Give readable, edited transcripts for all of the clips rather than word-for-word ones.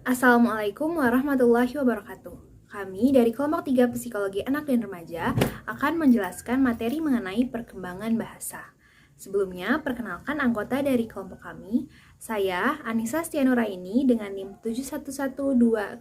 Assalamualaikum warahmatullahi wabarakatuh. Kami dari kelompok 3 Psikologi Anak dan Remaja akan menjelaskan materi mengenai perkembangan bahasa. Sebelumnya, perkenalkan anggota dari kelompok kami. Saya, Anissa Stianuraini dengan NIM 711201010.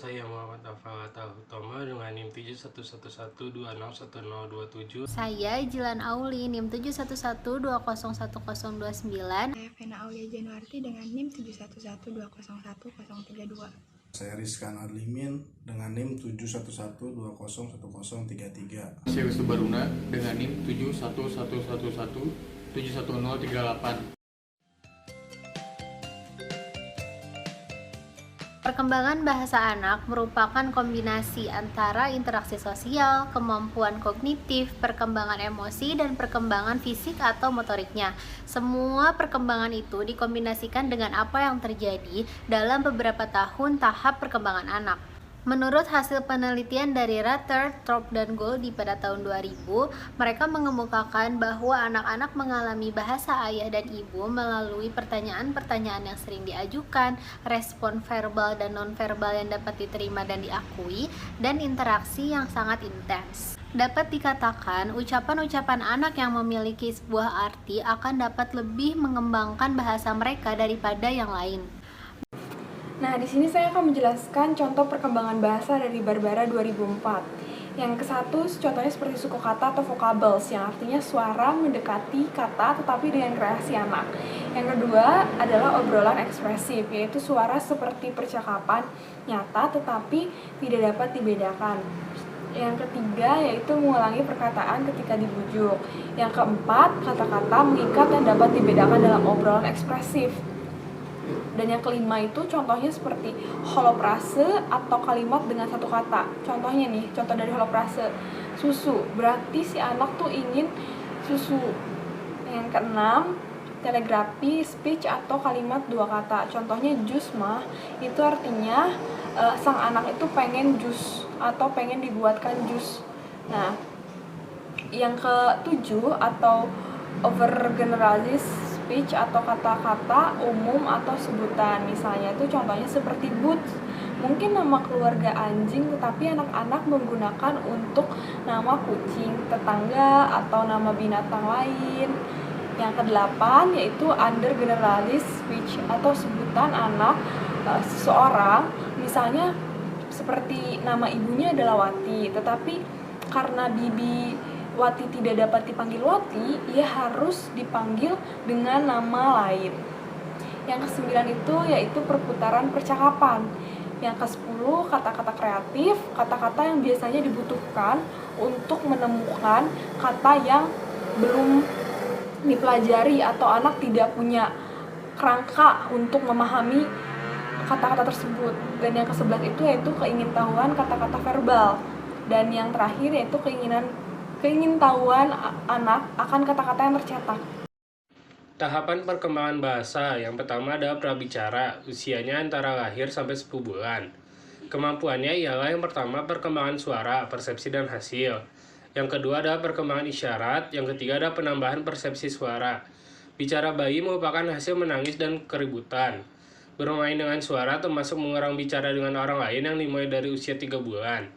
Saya Muhammad Afawata Utama dengan NIM 71112610027. Saya Jilan Auli NIM 71120101029. Saya Vena Aulia Januarti dengan NIM 711201032. Saya Rizkan Adlimin dengan NIM 711201033. Saya Wisnu Baruna dengan NIM 71111711038. Perkembangan bahasa anak merupakan kombinasi antara interaksi sosial, kemampuan kognitif, perkembangan emosi, dan perkembangan fisik atau motoriknya. Semua perkembangan itu dikombinasikan dengan apa yang terjadi dalam beberapa tahun tahap perkembangan anak. Menurut hasil penelitian dari Rutter, Thorpe, dan Goldie pada tahun 2000, mereka mengemukakan bahwa anak-anak mengalami bahasa ayah dan ibu melalui pertanyaan-pertanyaan yang sering diajukan, respon verbal dan nonverbal yang dapat diterima dan diakui, dan interaksi yang sangat intens. Dapat dikatakan, ucapan-ucapan anak yang memiliki sebuah arti akan dapat lebih mengembangkan bahasa mereka daripada yang lain. Nah, di sini saya akan menjelaskan contoh perkembangan bahasa dari Barbara 2004. Yang ke-1, contohnya seperti suku kata atau vocables, yang artinya suara mendekati kata tetapi dengan kreasi anak. Yang kedua adalah obrolan ekspresif, yaitu suara seperti percakapan nyata tetapi tidak dapat dibedakan. Yang ketiga yaitu mengulangi perkataan ketika dibujuk. Yang keempat, kata-kata mengikat dan dapat dibedakan dalam obrolan ekspresif. Dan yang kelima itu contohnya seperti holoprase atau kalimat dengan satu kata. Contohnya nih, contoh dari holoprase, susu, berarti si anak tuh ingin susu. Yang keenam, telegrafi, speech atau kalimat dua kata. Contohnya jus mah, itu artinya sang anak itu pengen jus atau pengen dibuatkan jus. Nah, yang ketujuh atau overgeneralized speech atau kata-kata umum atau sebutan. Misalnya itu contohnya seperti boots, mungkin nama keluarga anjing tetapi anak-anak menggunakan untuk nama kucing tetangga atau nama binatang lain. Yang kedelapan yaitu undergeneralized speech atau sebutan anak seseorang, misalnya seperti nama ibunya adalah Wati, tetapi karena bibi Wati tidak dapat dipanggil Wati, ia harus dipanggil dengan nama lain. Yang ke-9 itu yaitu perputaran percakapan. Yang ke-10 kata-kata kreatif, kata-kata yang biasanya dibutuhkan untuk menemukan kata yang belum dipelajari atau anak tidak punya kerangka untuk memahami kata-kata tersebut. Dan yang ke-11 itu yaitu keingintahuan kata-kata verbal. Dan yang terakhir yaitu keingintahuan anak akan kata-kata yang tercetak. Tahapan perkembangan bahasa yang pertama adalah prabicara, usianya antara lahir sampai 10 bulan. Kemampuannya ialah yang pertama perkembangan suara, persepsi dan hasil. Yang kedua adalah perkembangan isyarat, yang ketiga adalah penambahan persepsi suara. Bicara bayi merupakan hasil menangis dan keributan. Bermain dengan suara termasuk mengulang bicara dengan orang lain yang dimulai dari usia 3 bulan.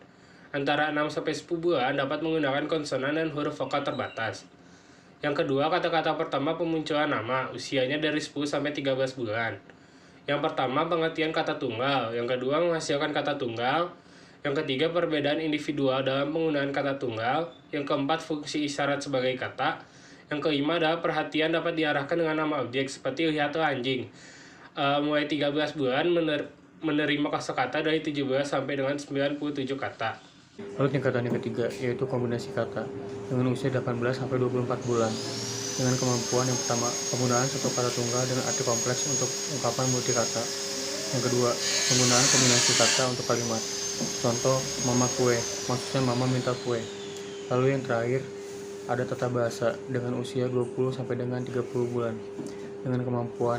Antara 6-10 bulan dapat menggunakan konsonan dan huruf vokal terbatas. Yang kedua, kata-kata pertama pemunculan nama, usianya dari 10-13 bulan. Yang pertama, pengertian kata tunggal. Yang kedua, menghasilkan kata tunggal. Yang ketiga, perbedaan individual dalam penggunaan kata tunggal. Yang keempat, fungsi isyarat sebagai kata. Yang kelima adalah perhatian dapat diarahkan dengan nama objek, seperti lihatlah anjing. Mulai 13 bulan menerima kosakata dari 17 sampai dengan 97 kata. Lalu tingkatan yang ketiga yaitu kombinasi kata dengan usia 18-24 bulan dengan kemampuan yang pertama penggunaan satu kata tunggal dengan arti kompleks untuk ungkapan multikata. Yang kedua, penggunaan kombinasi kata untuk kalimat. Contoh, mama kue, maksudnya mama minta kue. Lalu yang terakhir, ada tata bahasa dengan usia 20 sampai dengan 30 bulan dengan kemampuan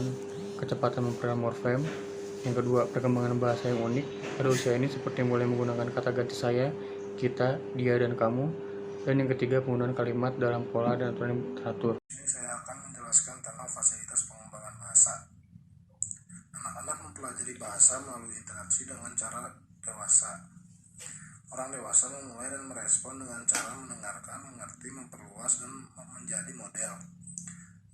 kecepatan memperoleh morfem. Yang kedua, perkembangan bahasa yang unik. Pada usia ini seperti mulai menggunakan kata ganti saya, kita, dia, dan kamu. Dan yang ketiga, penggunaan kalimat dalam pola dan aturan yang teratur. Ini saya akan menjelaskan tentang fasilitas pengembangan bahasa. Anak-anak Anak mempelajari bahasa melalui interaksi dengan cara dewasa. Orang dewasa memulai dan merespon dengan cara mendengarkan, mengerti, memperluas, dan menjadi model.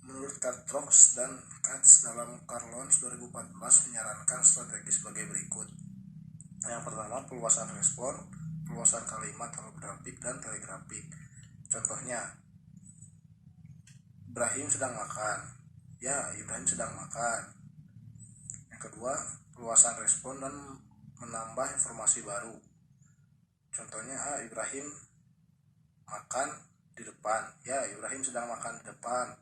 Menurut Katrox dan Katz dalam Carlons 2014 menyarankan strategi sebagai berikut. Yang pertama, perluasan respon, perluasan kalimat holografik dan telegrafik. Contohnya, Ibrahim sedang makan. Ya, Ibrahim sedang makan. Yang kedua, perluasan respon dan menambah informasi baru. Contohnya, Ibrahim makan di depan. Ya, Ibrahim sedang makan di depan.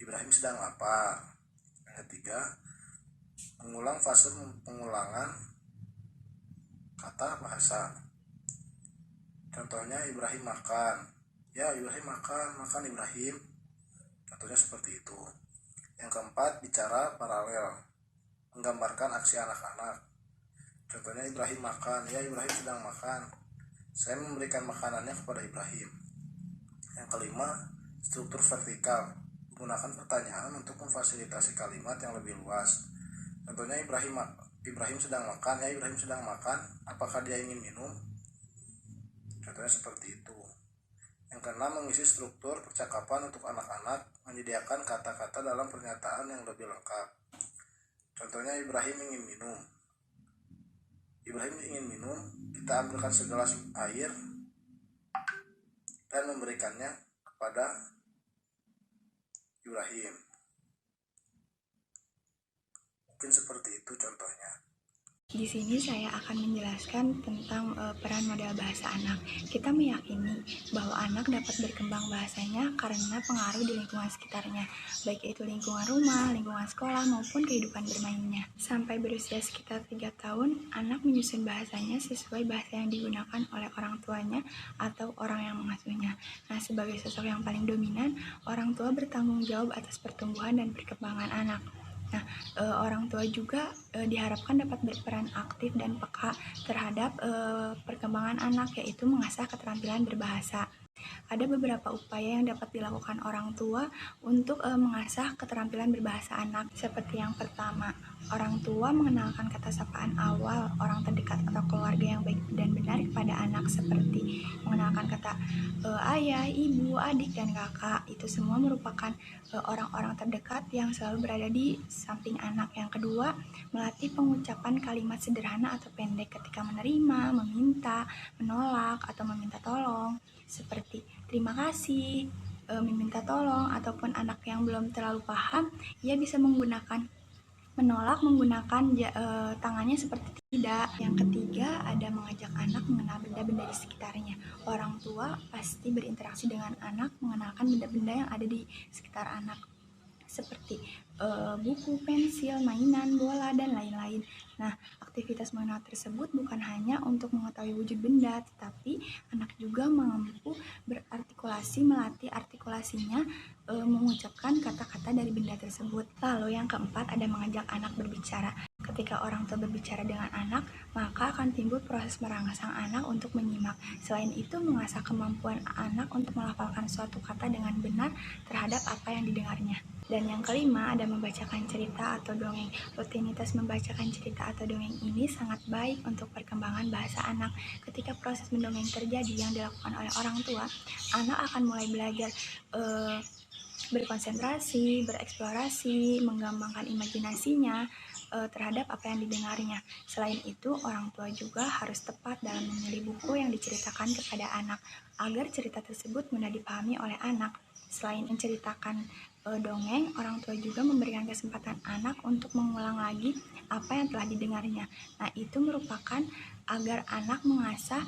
Ibrahim sedang lapar. Yang ketiga, mengulang fase pengulangan kata bahasa. Contohnya, Ibrahim makan. Ya, Ibrahim makan Ibrahim. Contohnya seperti itu. Yang keempat, bicara paralel, menggambarkan aksi anak-anak. Contohnya, Ibrahim makan. Ya, Ibrahim sedang makan. Saya memberikan makanannya kepada Ibrahim. Yang kelima, struktur vertikal, menggunakan pertanyaan untuk memfasilitasi kalimat yang lebih luas. Contohnya, Ibrahim sedang makan. Ya, Ibrahim sedang makan. Apakah dia ingin minum? Contohnya seperti itu. Yang keenam, mengisi struktur percakapan untuk anak-anak, menyediakan kata-kata dalam pernyataan yang lebih lengkap. Contohnya, Ibrahim ingin minum. Ibrahim ingin minum, kita ambilkan segelas air dan memberikannya kepada Ibrahim. Mungkin seperti itu contohnya. Di sini saya akan menjelaskan tentang peran model bahasa anak. Kita meyakini bahwa anak dapat berkembang bahasanya karena pengaruh di lingkungan sekitarnya, baik itu lingkungan rumah, lingkungan sekolah, maupun kehidupan bermainnya. Sampai berusia sekitar 3 tahun, anak menyusun bahasanya sesuai bahasa yang digunakan oleh orang tuanya atau orang yang mengasuhnya. Nah, sebagai sosok yang paling dominan, orang tua bertanggung jawab atas pertumbuhan dan perkembangan anak. Nah, orang tua juga diharapkan dapat berperan aktif dan peka terhadap perkembangan anak, yaitu mengasah keterampilan berbahasa. Ada beberapa upaya yang dapat dilakukan orang tua untuk mengasah keterampilan berbahasa anak. Seperti yang pertama, orang tua mengenalkan kata sapaan awal orang terdekat atau keluarga yang baik dan benar kepada anak, seperti mengenalkan kata ayah, ibu, adik, dan kakak. Itu semua merupakan orang-orang terdekat yang selalu berada di samping anak. Yang kedua, melatih pengucapan kalimat sederhana atau pendek ketika menerima, meminta, menolak, atau meminta tolong, seperti terima kasih, meminta tolong, ataupun anak yang belum terlalu paham, ia bisa menggunakan menolak menggunakan tangannya seperti tidak. Yang ketiga, ada mengajak anak mengenal benda-benda di sekitarnya. Orang tua pasti berinteraksi dengan anak, mengenalkan benda-benda yang ada di sekitar anak, seperti buku, pensil, mainan, bola, dan lain-lain. Nah, aktivitas mengenal tersebut bukan hanya untuk mengetahui wujud benda, tetapi anak juga mampu berartikulasi, melatih artikulasinya, mengucapkan kata-kata dari benda tersebut. Lalu yang keempat, ada mengajak anak berbicara. Ketika orang tua berbicara dengan anak, maka akan timbul proses merangsang anak untuk menyimak. Selain itu, mengasah kemampuan anak untuk melafalkan suatu kata dengan benar terhadap apa yang didengarnya. Dan yang kelima, ada membacakan cerita atau dongeng. Rutinitas membacakan cerita atau dongeng ini sangat baik untuk perkembangan bahasa anak. Ketika proses mendongeng terjadi yang dilakukan oleh orang tua, anak akan mulai belajar berkonsentrasi, bereksplorasi, mengembangkan imajinasinya terhadap apa yang didengarnya. Selain itu, orang tua juga harus tepat dalam memilih buku yang diceritakan kepada anak, agar cerita tersebut mudah dipahami oleh anak. Selain menceritakan dongeng, orang tua juga memberikan kesempatan anak untuk mengulang lagi apa yang telah didengarnya. Nah, itu merupakan agar anak mengasah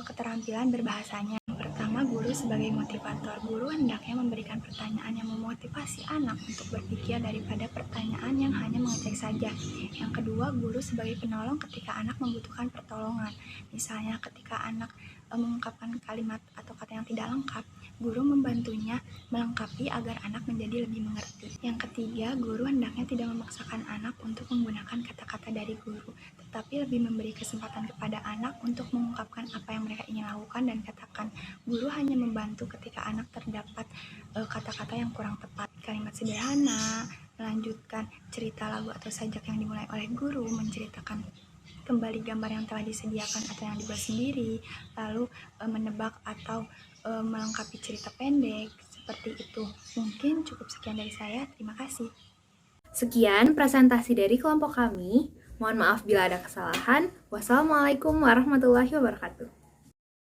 keterampilan berbahasanya. Pertama, guru sebagai motivator. Guru hendaknya memberikan pertanyaan yang memotivasi anak untuk berpikir daripada pertanyaan yang hanya mengecek saja. Yang kedua, guru sebagai penolong ketika anak membutuhkan pertolongan. Misalnya ketika anak mengungkapkan kalimat atau kata yang tidak lengkap, guru membantunya melengkapi agar anak menjadi lebih mengerti. Yang ketiga, guru hendaknya tidak memaksakan anak untuk menggunakan kata-kata dari guru, tetapi lebih memberi kesempatan kepada anak untuk mengungkapkan apa yang mereka ingin lakukan dan katakan. Guru hanya membantu ketika anak terdapat kata-kata yang kurang tepat, kalimat sederhana, melanjutkan cerita lagu atau sajak yang dimulai oleh guru, menceritakan kembali gambar yang telah disediakan atau yang dibuat sendiri, lalu menebak atau melengkapi cerita pendek, seperti itu. Mungkin cukup sekian dari saya, terima kasih. Sekian presentasi dari kelompok kami. Mohon maaf bila ada kesalahan. Wassalamualaikum warahmatullahi wabarakatuh.